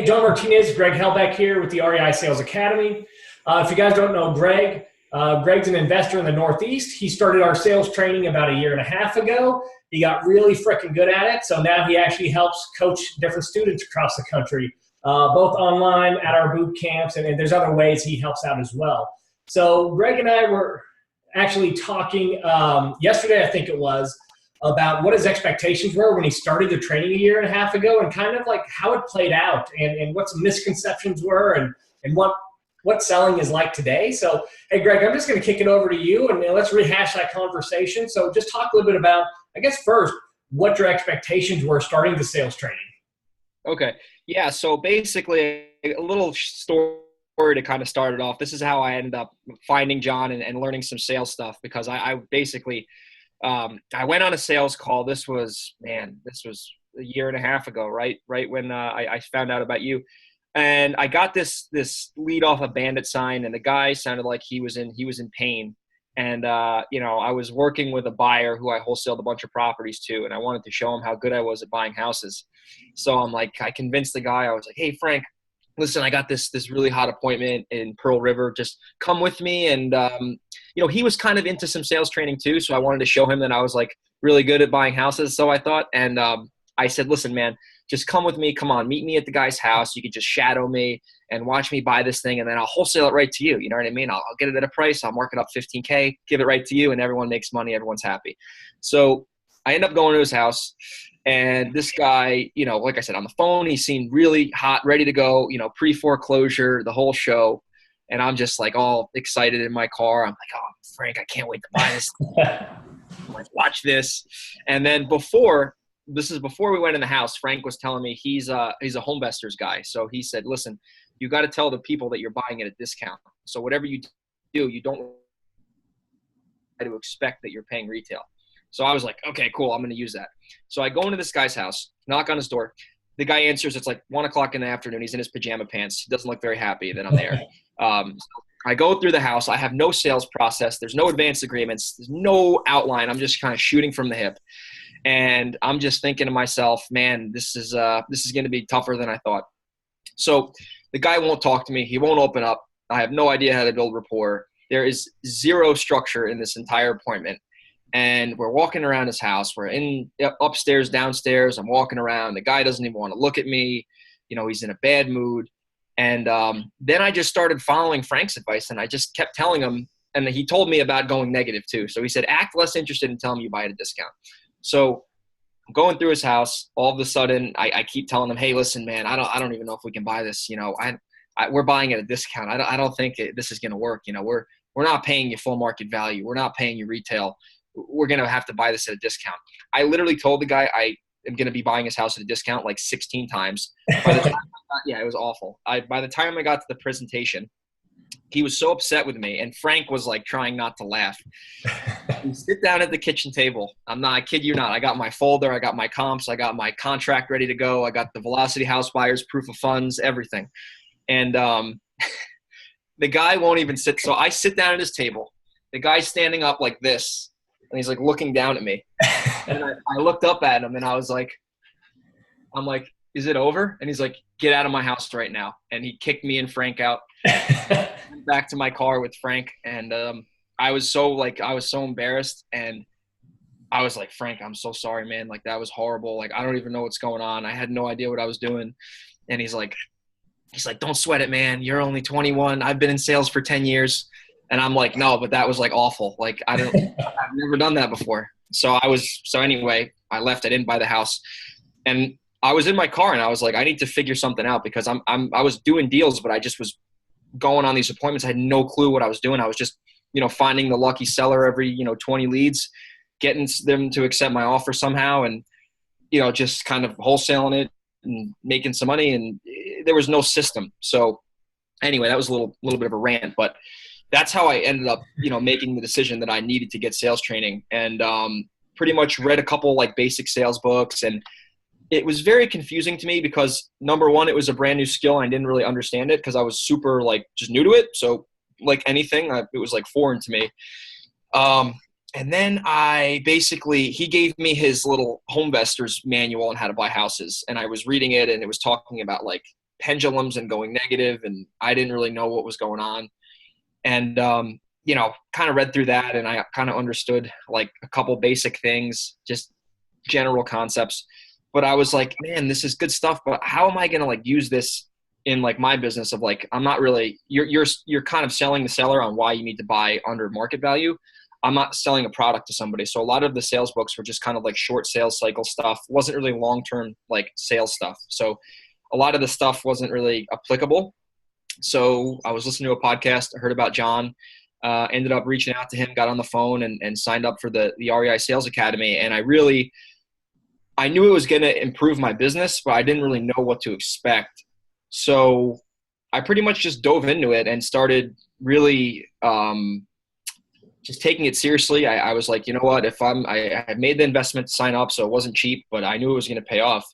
John Martinez, Greg Helbeck here with the REI Sales Academy. If you guys don't know Greg, Greg's an investor in the Northeast. He started our sales training about a year and a half ago. He got really freaking good at it, so now he actually helps coach different students across the country, both online, at our boot camps, and there's other ways he helps out as well. So Greg and I were actually talking yesterday, I think it was, about what his expectations were when he started the training a year and a half ago, and kind of like how it played out, and what some misconceptions were, and what selling is like today. So, hey, Greg, I'm just going to kick it over to you, and let's rehash that conversation. So just talk a little bit about, I guess, first, what your expectations were starting the sales training. Okay. Yeah. So basically a little story to kind of start it off. This is how I ended up finding John and learning some sales stuff, because I basically I went on a sales call. This was a year and a half ago, right when I found out about you. And I got this lead off a bandit sign, and the guy sounded like he was in pain. And I was working with a buyer who I wholesaled a bunch of properties to, and I wanted to show him how good I was at buying houses. So I convinced the guy. I was like, "Hey, Frank, listen, I got this really hot appointment in Pearl River. Just come with me." And he was kind of into some sales training too, so I wanted to show him that I was like really good at buying houses. So I thought, and I said, "Listen, man, just come with me. Come on, meet me at the guy's house. You could just shadow me and watch me buy this thing, and then I'll wholesale it right to you. You know what I mean? I'll get it at a price. I'll mark it up $15K, give it right to you, and everyone makes money. Everyone's happy." So I end up going to his house, and this guy, like I said, on the phone, he seemed really hot, ready to go, pre-foreclosure, the whole show. And I'm just like all excited in my car. I'm like, "Oh, Frank, I can't wait to buy this." I'm like, "Watch this." And then before we went in the house, Frank was telling me he's a home investors guy. So he said, "Listen, you got to tell the people that you're buying at a discount. So whatever you do, you don't to expect that you're paying retail." So I was like, "Okay, cool. I'm going to use that." So I go into this guy's house, knock on his door. The guy answers. It's like 1:00 in the afternoon. He's in his pajama pants. He doesn't look very happy that I'm there. I go through the house. I have no sales process. There's no advance agreements. There's no outline. I'm just kind of shooting from the hip. And I'm just thinking to myself, man, this is going to be tougher than I thought. So the guy won't talk to me. He won't open up. I have no idea how to build rapport. There is zero structure in this entire appointment. And we're walking around his house. We're in upstairs, downstairs. I'm walking around. The guy doesn't even want to look at me. He's in a bad mood. And then I just started following Frank's advice, and I just kept telling him, and he told me about going negative too. So he said, act less interested and tell him you buy at a discount. So I'm going through his house. All of a sudden, I keep telling him, "Hey, listen, man, I don't even know if we can buy this. We're buying at a discount. I don't think this is going to work. We're not paying you full market value. We're not paying you retail. We're going to have to buy this at a discount." I literally told the guy I am going to be buying his house at a discount like 16 times. By the time it was awful. By the time I got to the presentation, he was so upset with me, and Frank was like trying not to laugh. We sit down at the kitchen table. I kid you not. I got my folder. I got my comps. I got my contract ready to go. I got the Velocity House Buyers, proof of funds, everything. And the guy won't even sit. So I sit down at his table. The guy's standing up like this, and he's like looking down at me. And I looked up at him, and I'm like, "Is it over?" And he's like, "Get out of my house right now." And he kicked me and Frank out. Went back to my car with Frank, and I was so embarrassed, and I was like, "Frank, I'm so sorry, man. Like, that was horrible. Like, I don't even know what's going on. I had no idea what I was doing." And he's like, "Don't sweat it, man. You're only 21. I've been in sales for 10 years. And I'm like, "No, but that was like awful. Like, I've never done that before." So anyway, I left. I didn't buy the house, and I was in my car, and I was like, I need to figure something out, because I was doing deals, but I just was going on these appointments. I had no clue what I was doing. I was just, finding the lucky seller every, 20 leads, getting them to accept my offer somehow, and, just kind of wholesaling it and making some money. And there was no system. So anyway, that was a little bit of a rant, but that's how I ended up, making the decision that I needed to get sales training, and pretty much read a couple like basic sales books. And it was very confusing to me because, number one, it was a brand new skill and I didn't really understand it because I was super just new to it. So like anything, it was like foreign to me. And then he gave me his little home investors manual on how to buy houses, and I was reading it, and it was talking about like pendulums and going negative, and I didn't really know what was going on. And, you know, kind of read through that, and I kind of understood like a couple basic things, just general concepts. But I was like, man, this is good stuff, but how am I going to like use this in like my business of like, I'm not really, you're kind of selling the seller on why you need to buy under market value. I'm not selling a product to somebody. So a lot of the sales books were just kind of like short sales cycle stuff. Wasn't really long-term like sales stuff. So a lot of the stuff wasn't really applicable. So I was listening to a podcast, I heard about John, ended up reaching out to him, got on the phone and signed up for the REI Sales Academy. And I knew it was going to improve my business, but I didn't really know what to expect. So I pretty much just dove into it and started really just taking it seriously. I was like, you know what, I made the investment to sign up, so it wasn't cheap, but I knew it was going to pay off.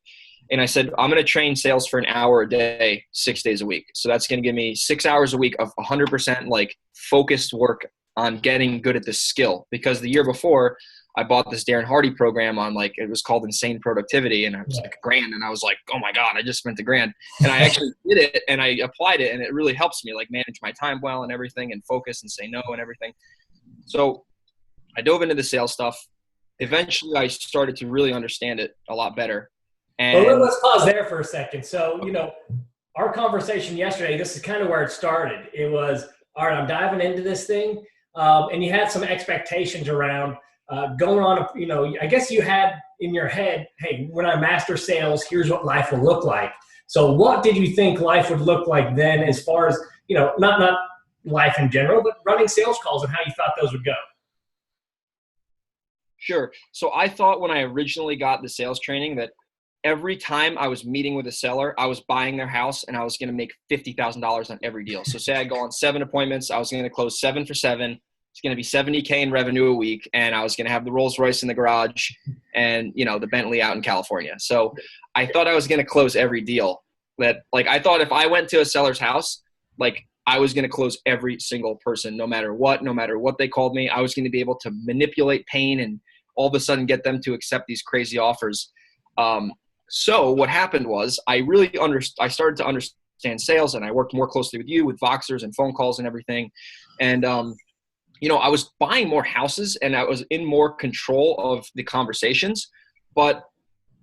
And I said, I'm going to train sales for an hour a day, 6 days a week. So that's going to give me 6 hours a week of 100% like focused work on getting good at this skill. Because the year before, I bought this Darren Hardy program on like, it was called Insane Productivity. And I was like $1,000. And I was like, oh my God, I just spent $1,000. And I actually did it and I applied it. And it really helps me like manage my time well and everything and focus and say no and everything. So I dove into the sales stuff. Eventually I started to really understand it a lot better. And well, let's pause there for a second. So, you know, our conversation yesterday, this is kind of where it started. It was, all right, I'm diving into this thing. And you had some expectations around going on, you know, I guess you had in your head, hey, when I master sales, here's what life will look like. So what did you think life would look like then as far as, you know, not life in general, but running sales calls and how you thought those would go? Sure. So I thought when I originally got the sales training that every time I was meeting with a seller, I was buying their house and I was going to make $50,000 on every deal. So say I go on 7 appointments, I was going to close 7 for 7. It's going to be $70K in revenue a week. And I was going to have the Rolls Royce in the garage and, you know, the Bentley out in California. So I thought I was going to close every deal. That like, I thought if I went to a seller's house, like I was going to close every single person, no matter what they called me. I was going to be able to manipulate pain and all of a sudden get them to accept these crazy offers. So what happened was I started to understand sales, and I worked more closely with you with Voxers and phone calls and everything. And, you know, I was buying more houses and I was in more control of the conversations, but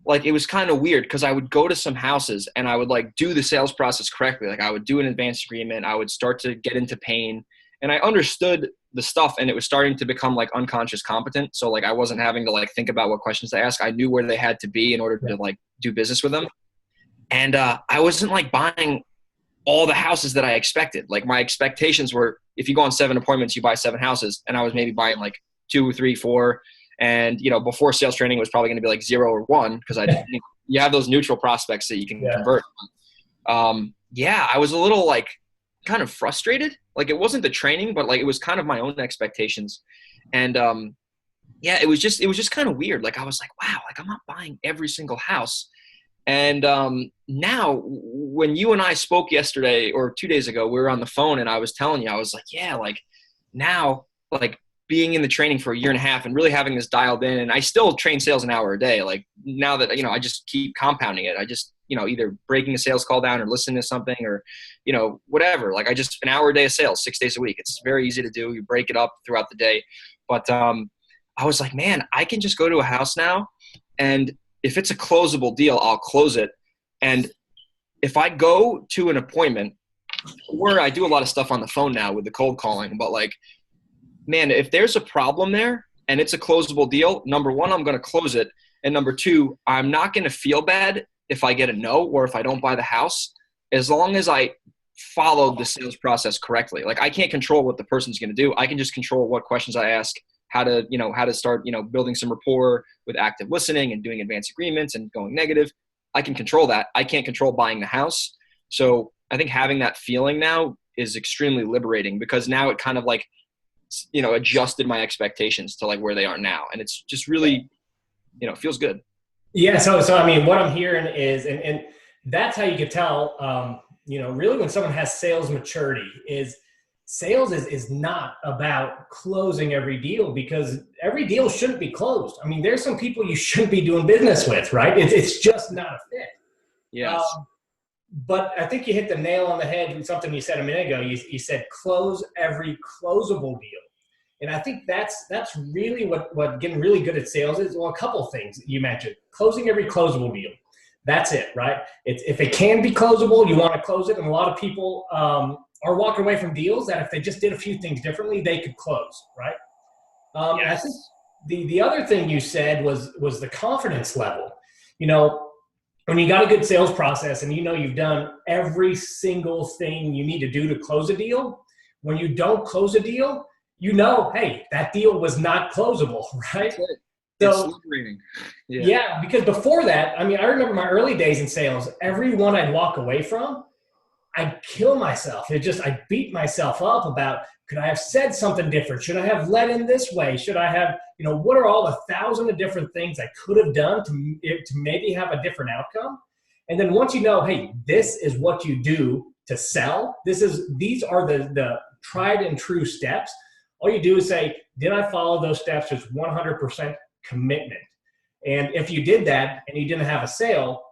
like, it was kind of weird because I would go to some houses and I would like do the sales process correctly. Like I would do an advanced agreement. I would start to get into pain and I understood the stuff and it was starting to become like unconscious competent. So like I wasn't having to like think about what questions to ask. I knew where they had to be in order to like do business with them. And I wasn't like buying all the houses that I expected. Like my expectations were, if you go on 7 appointments, you buy 7 houses. And I was maybe buying like 2, 3, 4. And, you know, before sales training, it was probably going to be like 0 or 1 because you have those neutral prospects that you can convert. I was a little like kind of frustrated. Like it wasn't the training, but like it was kind of my own expectations. And it was just kind of weird. Like I was like, wow, like I'm not buying every single house. And now when you and I spoke yesterday or 2 days ago, we were on the phone and I was telling you, I was like, yeah, like now, like being in the training for a year and a half and really having this dialed in, and I still train sales an hour a day. Like now that, you know, I just keep compounding it. I just, you know, either breaking a sales call down or listening to something or, you know, whatever. Like I just, an hour a day of sales, 6 days a week. It's very easy to do. You break it up throughout the day. But I was like, man, I can just go to a house now, and if it's a closable deal, I'll close it. And if I go to an appointment, where I do a lot of stuff on the phone now with the cold calling, but like, man, if there's a problem there and it's a closable deal, number one, I'm going to close it. And number two, I'm not going to feel bad if I get a no or if I don't buy the house, as long as I followed the sales process correctly. Like I can't control what the person's going to do. I can just control what questions I ask, how to start, you know, building some rapport with active listening and doing advanced agreements and going negative. I can control that. I can't control buying the house. So I think having that feeling now is extremely liberating because now it kind of like, you know, adjusted my expectations to like where they are now. And it's just really, you know, feels good. Yeah. So I mean, what I'm hearing is, and that's how you could tell, you know, really when someone has sales maturity is sales is not about closing every deal, because every deal shouldn't be closed. I mean, there's some people you shouldn't be doing business with, right? It's just not a fit. Yes. But I think you hit the nail on the head with something you said a minute ago. You said close every closable deal. And I think that's really what getting really good at sales is. Well, a couple things you mentioned. Closing every closable deal. That's it, right? If it can be closable, you want to close it. And a lot of people are walking away from deals that if they just did a few things differently, they could close, right? And I think the other thing you said was the confidence level. You know, when you got a good sales process and you know you've done every single thing you need to do to close a deal, when you don't close a deal, you know, hey, that deal was not closable, right? It's liberating. Yeah, because before that, I mean, I remember my early days in sales, every one I'd walk away from, I'd kill myself. I beat myself up about, could I have said something different? Should I have led in this way? Should I have, what are all the thousand of different things I could have done to maybe have a different outcome? And then once you know, hey, this is what you do to sell, these are the tried and true steps. All you do is say, did I follow those steps with 100% commitment? And if you did that and you didn't have a sale,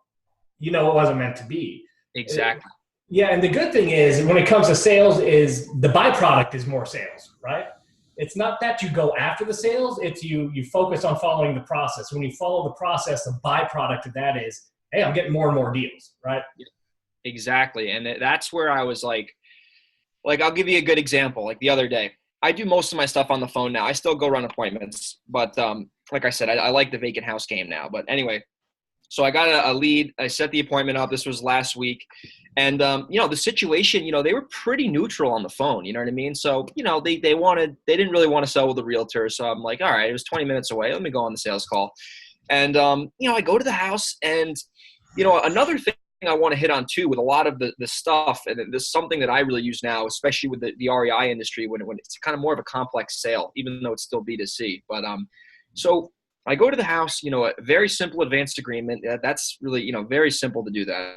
it wasn't meant to be. Exactly. Yeah, and the good thing is when it comes to sales is the byproduct is more sales, right? It's not that you go after the sales, it's you focus on following the process. When you follow the process, the byproduct of that is, hey, I'm getting more and more deals, right? Exactly. And that's where I was like, I'll give you a good example. Like the other day, I do most of my stuff on the phone now. I still go run appointments, but like I said, I like the vacant house game now. But anyway, so I got a lead. I set the appointment up. This was last week. And, the situation, they were pretty neutral on the phone. You know what I mean? So, they didn't really want to sell with the realtor. So I'm like, all right, it was 20 minutes away. Let me go on the sales call. And, I go to the house and, another thing I want to hit on too with a lot of the stuff, and this is something that I really use now, especially with the REI industry when it's kind of more of a complex sale, even though it's still B2C. But so I go to the house, a very simple advanced agreement. That's really, very simple to do that.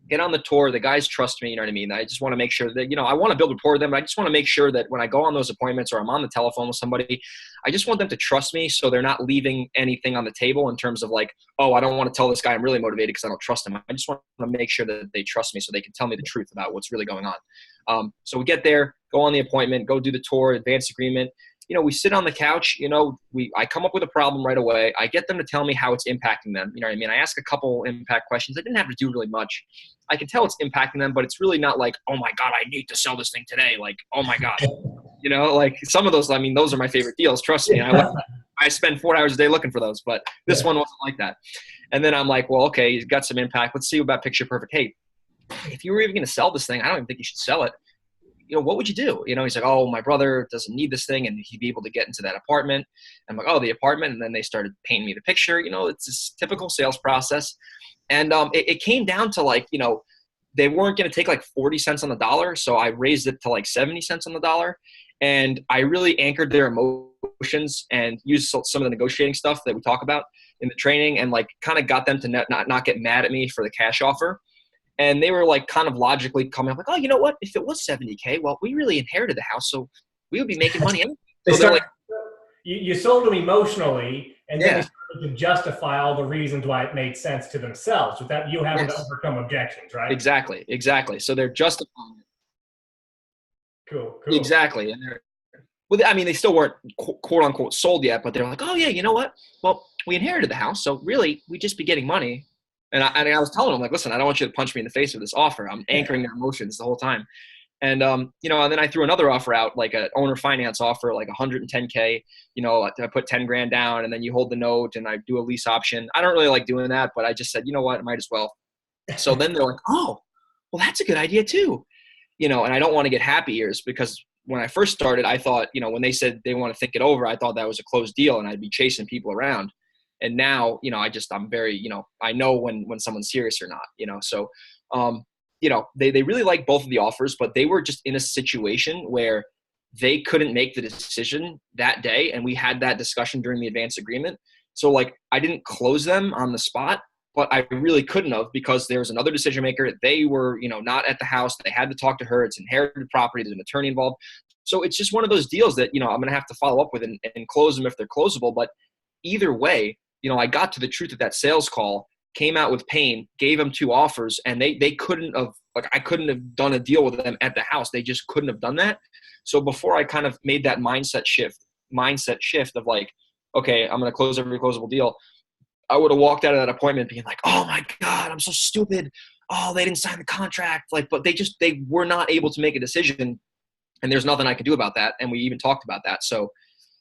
Get on the tour. The guys trust me. You know what I mean? I just want to make sure that, I want to build rapport with them. But I just want to make sure that when I go on those appointments or I'm on the telephone with somebody, I just want them to trust me so they're not leaving anything on the table in terms of like, oh, I don't want to tell this guy I'm really motivated because I don't trust him. I just want to make sure that they trust me so they can tell me the truth about what's really going on. So we get there, go on the appointment, go do the tour, advanced agreement. We sit on the couch, I come up with a problem right away. I get them to tell me how it's impacting them. You know what I mean? I ask a couple impact questions. I didn't have to do really much. I can tell it's impacting them, but it's really not like, oh my God, I need to sell this thing today. Like, oh my God, like some of those, those are my favorite deals. Trust me. I spend 4 hours a day looking for those, but this one wasn't like that. And then I'm like, well, okay, you've got some impact. Let's see about picture perfect. Hey, if you were even going to sell this thing, I don't even think you should sell it. What would you do? He's like, oh, my brother doesn't need this thing and he'd be able to get into that apartment. I'm like, oh, the apartment. And then they started painting me the picture. It's this typical sales process. And it came down to like, they weren't going to take like 40 cents on the dollar. So I raised it to like 70 cents on the dollar. And I really anchored their emotions and used some of the negotiating stuff that we talk about in the training and like kind of got them to not get mad at me for the cash offer. And they were like kind of logically coming up like, oh, you know what? If it was 70K, well, we really inherited the house, so we would be making money anyway. So you sold them emotionally, and then they started to justify all the reasons why it made sense to themselves without you having to overcome objections, right? Exactly. So they're justifying it. Cool. Exactly. And they still weren't quote unquote sold yet, but they're like, oh yeah, you know what? Well, we inherited the house, so really we'd just be getting money. And I was telling them, like, listen, I don't want you to punch me in the face with this offer. I'm anchoring their emotions the whole time. And, and then I threw another offer out, like an owner finance offer, like 110K, I put 10 grand down and then you hold the note and I do a lease option. I don't really like doing that, but I just said, you know what, I might as well. So then they're like, oh, well, that's a good idea too. And I don't want to get happy ears because when I first started, I thought, when they said they want to think it over, I thought that was a closed deal and I'd be chasing people around. And now, I'm very, I know when someone's serious or not, so, they really like both of the offers, but they were just in a situation where they couldn't make the decision that day. And we had that discussion during the advance agreement. So like, I didn't close them on the spot, but I really couldn't have because there was another decision maker. They were, not at the house. They had to talk to her. It's inherited property. There's an attorney involved. So it's just one of those deals that, I'm going to have to follow up with and close them if they're closable. But either way, I got to the truth of that sales call came out with pain, gave them 2 offers, and they couldn't have, like, I couldn't have done a deal with them at the house. They just couldn't have done that. So before I kind of made that mindset shift of like, okay, I'm going to close every closable deal, I would have walked out of that appointment being like, oh my God, I'm so stupid. Oh, they didn't sign the contract. Like, but they were not able to make a decision, and there's nothing I could do about that. And we even talked about that. So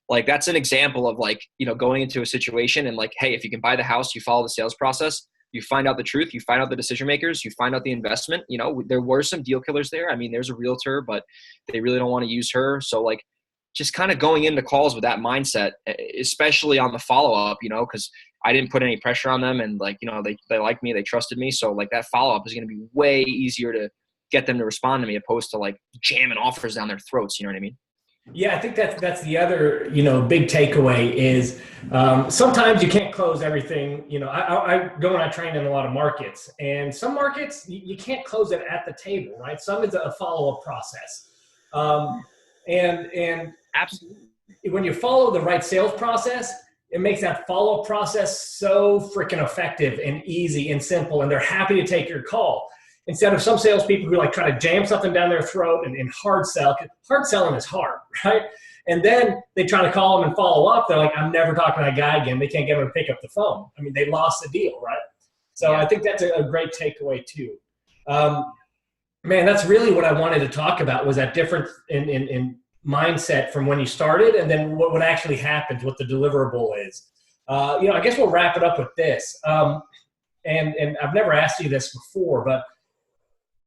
like, that's an example of like, going into a situation and like, hey, if you can buy the house, you follow the sales process, you find out the truth, you find out the decision makers, you find out the investment. There were some deal killers there. I mean, there's a realtor, but they really don't want to use her. So like, just kind of going into calls with that mindset, especially on the follow-up, because I didn't put any pressure on them, and like, they liked me, they trusted me. So like, that follow-up is going to be way easier to get them to respond to me, opposed to like jamming offers down their throats. You know what I mean? Yeah, I think that's the other, big takeaway is sometimes you can't close everything. I go and I train in a lot of markets, and some markets you can't close it at the table, right? Some is a follow-up process. And Absolutely. when you follow the right sales process, it makes that follow-up process so freaking effective and easy and simple, and they're happy to take your call. Instead of some salespeople who like try to jam something down their throat and hard sell. Hard selling is hard, right? And then they try to call them and follow up. They're like, I'm never talking to that guy again. They can't get him to pick up the phone. I mean, they lost the deal, right? So yeah. I think that's a great takeaway too. Man, that's really what I wanted to talk about, was that difference in mindset from when you started and then what actually happens, what the deliverable is. I guess we'll wrap it up with this. And I've never asked you this before, but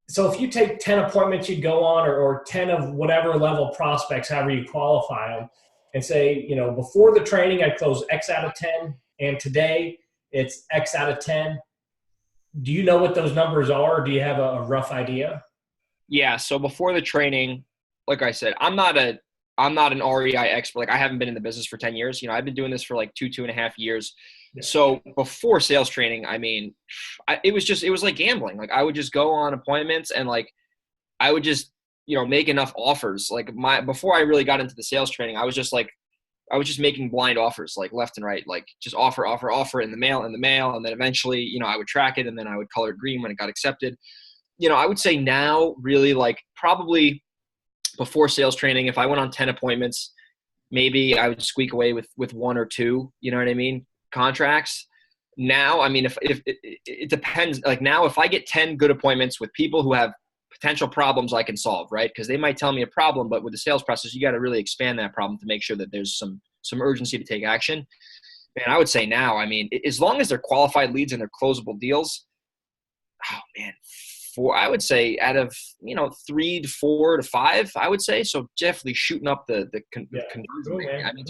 so if you take 10 appointments you'd go on, or 10 of whatever level prospects, however you qualify them, and say, before the training, I'd close X out of 10, and today it's X out of 10. Do you know what those numbers are? Or do you have a rough idea? Yeah. So before the training, like I said, I'm not an REI expert. Like, I haven't been in the business for 10 years. I've been doing this for like 2.5 years. Yeah. So before sales training, I mean, it was like gambling. Like, I would just go on appointments and like, I would just, make enough offers. Like before I really got into the sales training, I was just making blind offers, like left and right, like just offer in the mail. And then eventually, I would track it, and then I would color it green when it got accepted. I would say now, really, like, probably before sales training, if I went on 10 appointments, maybe I would squeak away with 1 or 2, contracts. Now, I mean, if it depends, like now, if I get 10 good appointments with people who have potential problems I can solve, right? Because they might tell me a problem, but with the sales process, you got to really expand that problem to make sure that there's some urgency to take action. And I would say now, I mean, as long as they're qualified leads and they're closable deals, oh man, I would say out of 3 to 4 to 5, I would say. So definitely shooting up the conversion rate. I mean,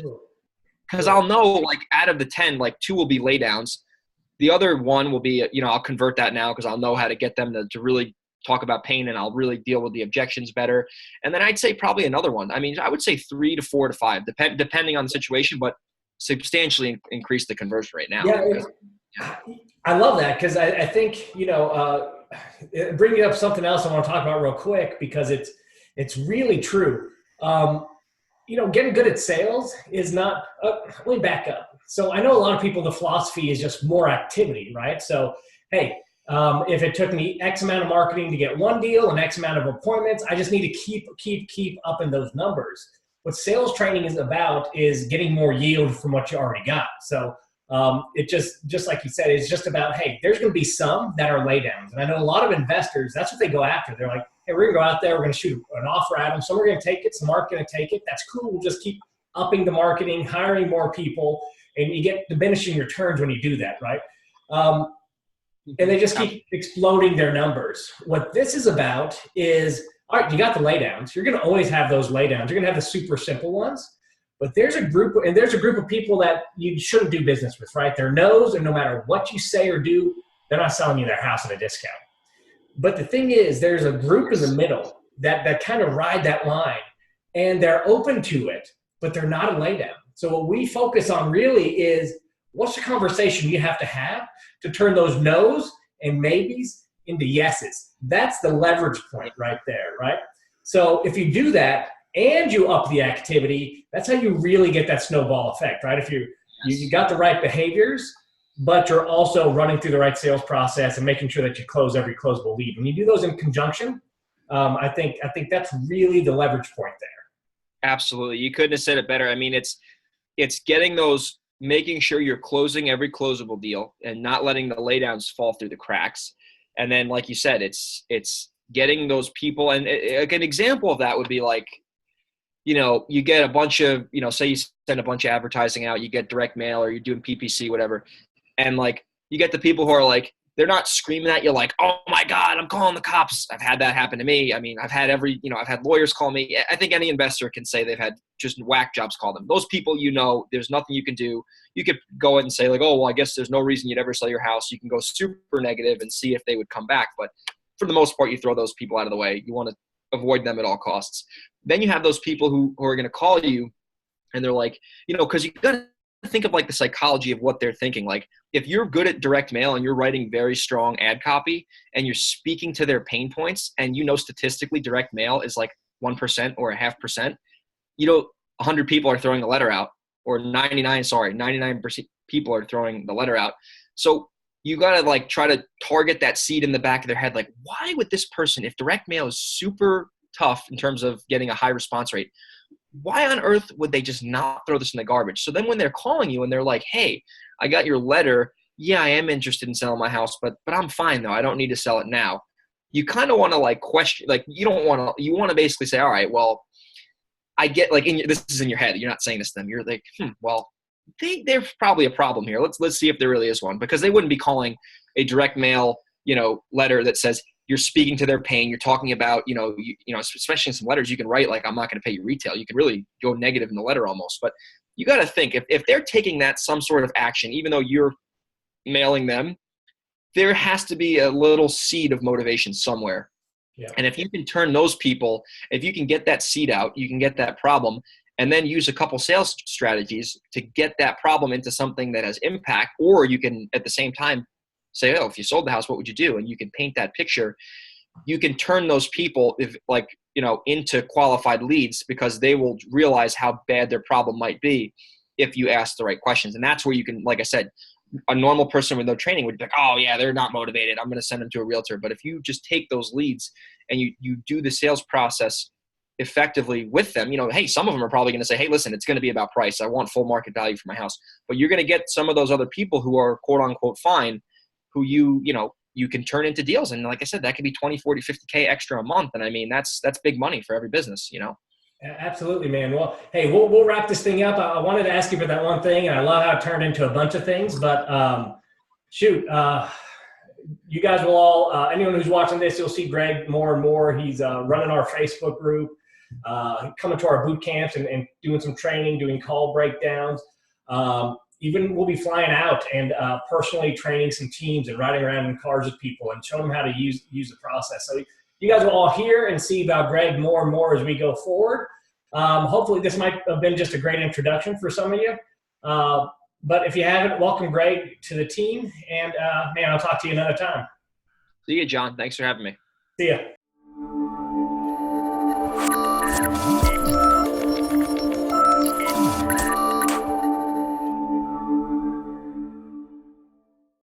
because I'll know, like, out of the 10, like 2 will be laydowns. The other 1 will be, I'll convert that now because I'll know how to get them to really talk about pain, and I'll really deal with the objections better. And then I'd say probably another 1. I mean, I would say 3 to 4 to 5, depending on the situation, but substantially increase the conversion rate now. Yeah, I love that, because I think, bringing up something else I want to talk about real quick, because it's really true. Getting good at sales is not, let me back up. So I know a lot of people, the philosophy is just more activity, right? So, hey, if it took me X amount of marketing to get 1 deal and X amount of appointments, I just need to keep up in those numbers. What sales training is about is getting more yield from what you already got. So it just like you said, it's just about, hey, there's going to be some that are laydowns. And I know a lot of investors, that's what they go after. They're like, hey, we're going to go out there, we're going to shoot an offer at them. So we're going to take it. Some are going to take it. That's cool. We'll just keep upping the marketing, hiring more people, and you get diminishing returns when you do that, right? And they just keep exploding their numbers. What this is about is, all right, you got the laydowns. You're going to always have those laydowns. You're going to have the super simple ones. But there's a group of people that you shouldn't do business with, right? They're no's, and no matter what you say or do, they're not selling you their house at a discount. But the thing is, there's a group in the middle that kind of ride that line, and they're open to it, but they're not a laydown. So what we focus on really is, what's the conversation you have to turn those no's and maybes into yeses? That's the leverage point right there, right? So if you do that and you up the activity, that's how you really get that snowball effect, right? If you got the right behaviors, but you're also running through the right sales process and making sure that you close every closable lead. When you do those in conjunction, I think that's really the leverage point there. Absolutely. You couldn't have said it better. I mean, it's getting those, making sure you're closing every closable deal and not letting the laydowns fall through the cracks. And then, like you said, it's getting those people. And like an example of that would be like, you get a bunch of, say you send a bunch of advertising out, you get direct mail or you're doing PPC, whatever. And like, you get the people who are like, they're not screaming at you like, oh my God, I'm calling the cops. I've had that happen to me. I mean, I've had I've had lawyers call me. I think any investor can say they've had just whack jobs call them. Those people, there's nothing you can do. You could go ahead and say like, oh, well, I guess there's no reason you'd ever sell your house. You can go super negative and see if they would come back. But for the most part, you throw those people out of the way. You want to avoid them at all costs. Then you have those people who are going to call you and they're like, because you got to think of like the psychology of what they're thinking. Like if you're good at direct mail and you're writing very strong ad copy and you're speaking to their pain points and statistically direct mail is like 1% or 0.5%, 100 people are throwing the letter out, or 99% people are throwing the letter out. So you got to like try to target that seed in the back of their head. Like, why would this person, if direct mail is super tough in terms of getting a high response rate, why on earth would they just not throw this in the garbage? So then when they're calling you and they're like, hey, I got your letter. Yeah, I am interested in selling my house, but I'm fine though. I don't need to sell it now. You kind of want to like question, like you want to basically say, all right, well, I get like this is in your head. You're not saying this to them. You're like, well, there's probably a problem here. Let's see if there really is one, because they wouldn't be calling a direct mail, letter that says you're speaking to their pain. You're talking about, especially in some letters you can write like, I'm not going to pay you retail. You can really go negative in the letter almost, but you got to think if they're taking that some sort of action, even though you're mailing them, there has to be a little seed of motivation somewhere. Yeah. And if you can turn those people, if you can get that seed out, you can get that problem, and then use a couple sales strategies to get that problem into something that has impact. Or you can at the same time say, oh, if you sold the house, what would you do? And you can paint that picture. You can turn those people into qualified leads, because they will realize how bad their problem might be if you ask the right questions. And that's where you can, like I said, a normal person with no training would be like, oh yeah, they're not motivated, I'm going to send them to a realtor. But if you just take those leads and you do the sales process effectively with them, hey, some of them are probably going to say, hey, listen, it's going to be about price. I want full market value for my house. But you're going to get some of those other people who are quote unquote fine, who you can turn into deals. And like I said, that could be 20, 40, 50K extra a month. And I mean, that's big money for every business, Absolutely, man. Well, hey, we'll wrap this thing up. I wanted to ask you for that one thing, and I love how it turned into a bunch of things. But you guys will all, anyone who's watching this, you'll see Greg more and more. He's running our Facebook group, coming to our boot camps and doing some training, doing call breakdowns. Even we'll be flying out and personally training some teams and riding around in cars with people and showing them how to use the process. So you guys will all hear and see about Greg more and more as we go forward. Hopefully this might have been just a great introduction for some of you. But if you haven't, welcome Greg to the team. And man, I'll talk to you another time. See you, John. Thanks for having me. See ya.